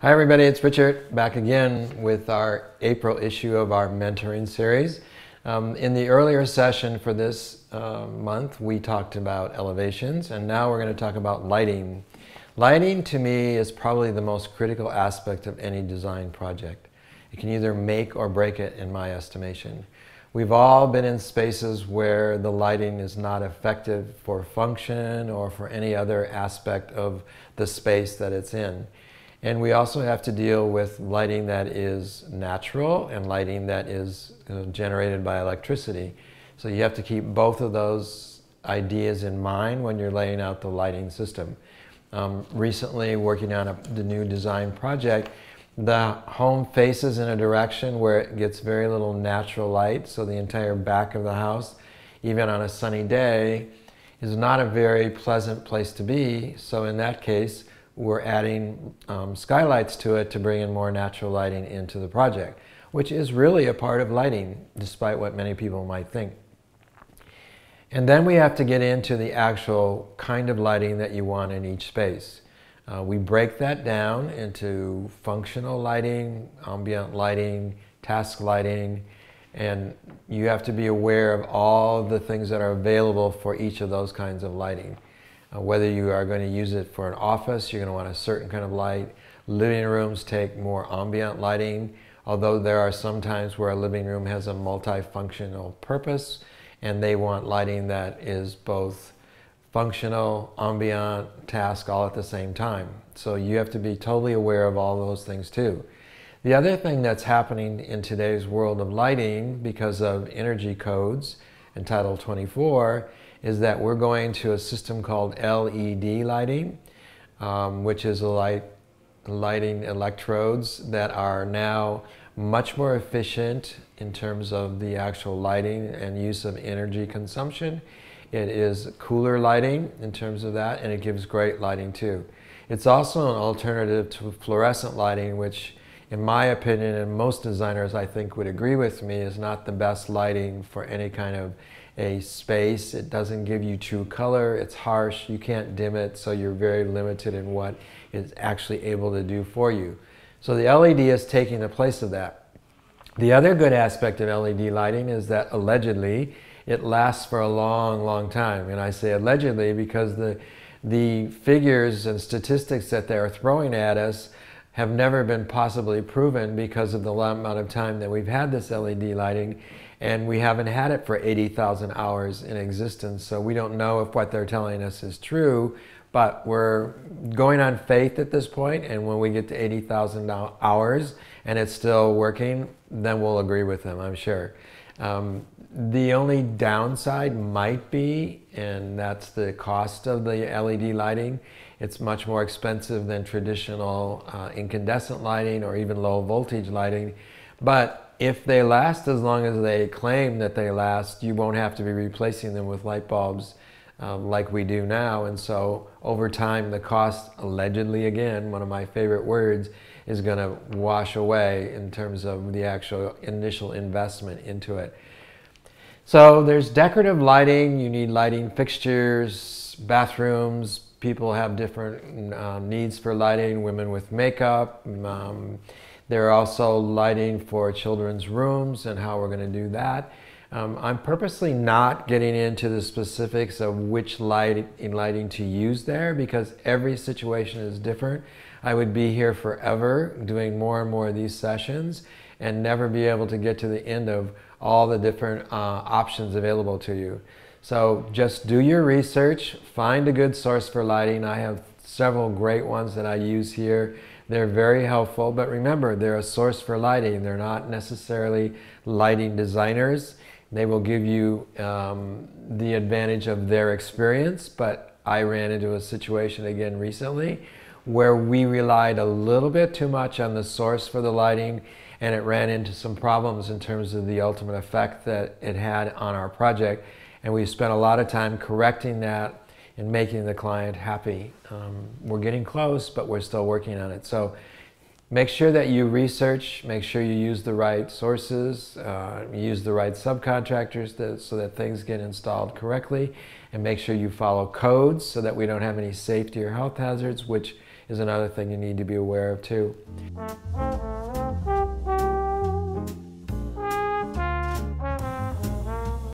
Hi everybody, it's Richard back again with our April issue of our mentoring series. In the earlier session for this month, we talked about elevations, and now we're going to talk about lighting. Lighting to me is probably the most critical aspect of any design project. It can either make or break it in my estimation. We've all been in spaces where the lighting is not effective for function or for any other aspect of the space that it's in. And we also have to deal with lighting that is natural and lighting that is generated by electricity. So you have to keep both of those ideas in mind when you're laying out the lighting system. Recently, working on the new design project, the home faces in a direction where it gets very little natural light, so the entire back of the house, even on a sunny day, is not a very pleasant place to be. So in that case, we're adding skylights to it to bring in more natural lighting into the project, which is really a part of lighting, despite what many people might think. And then we have to get into the actual kind of lighting that you want in each space. We break that down into functional lighting, ambient lighting, task lighting, and you have to be aware of all the things that are available for each of those kinds of lighting. Whether you are going to use it for an office, you're going to want a certain kind of light. Living rooms take more ambient lighting, although there are some times where a living room has a multifunctional purpose and they want lighting that is both functional, ambient, task all at the same time. So you have to be totally aware of all those things too. The other thing that's happening in today's world of lighting because of energy codes in Title 24 is that we're going to a system called LED lighting, which is lighting electrodes that are now much more efficient in terms of the actual lighting and use of energy consumption. It is cooler lighting in terms of that, and it gives great lighting too. It's also an alternative to fluorescent lighting, which in my opinion, and most designers I think would agree with me, is not the best lighting for any kind of a space. It doesn't give you true color, it's harsh, you can't dim it, so you're very limited in what it's actually able to do for you. So the LED is taking the place of that. The other good aspect of LED lighting is that allegedly it lasts for a long, long time. And I say allegedly because the figures and statistics that they're throwing at us have never been possibly proven because of the amount of time that we've had this LED lighting, and we haven't had it for 80,000 hours in existence, so we don't know if what they're telling us is true, but we're going on faith at this point, and when we get to 80,000 hours and it's still working, then we'll agree with them, I'm sure. The only downside might be, and that's the cost of the LED lighting. It's much more expensive than traditional incandescent lighting or even low voltage lighting. But if they last as long as they claim that they last, you won't have to be replacing them with light bulbs like we do now. And so over time, the cost, allegedly again, one of my favorite words, is going to wash away in terms of the actual initial investment into it. So there's decorative lighting, you need lighting fixtures, bathrooms, people have different needs for lighting, women with makeup. There are also lighting for children's rooms and how we're going to do that. I'm purposely not getting into the specifics of which lighting to use there because every situation is different. I would be here forever doing more and more of these sessions and never be able to get to the end of all the different options available to you. So just do your research, find a good source for lighting. I have several great ones that I use here. They're very helpful, but remember, they're a source for lighting. They're not necessarily lighting designers. They will give you the advantage of their experience, but I ran into a situation again recently where we relied a little bit too much on the source for the lighting, and it ran into some problems in terms of the ultimate effect that it had on our project. And we spent a lot of time correcting that and making the client happy. We're getting close, but we're still working on it. So make sure that you research, make sure you use the right sources, use the right subcontractors so that things get installed correctly, and make sure you follow codes so that we don't have any safety or health hazards, which is another thing you need to be aware of too.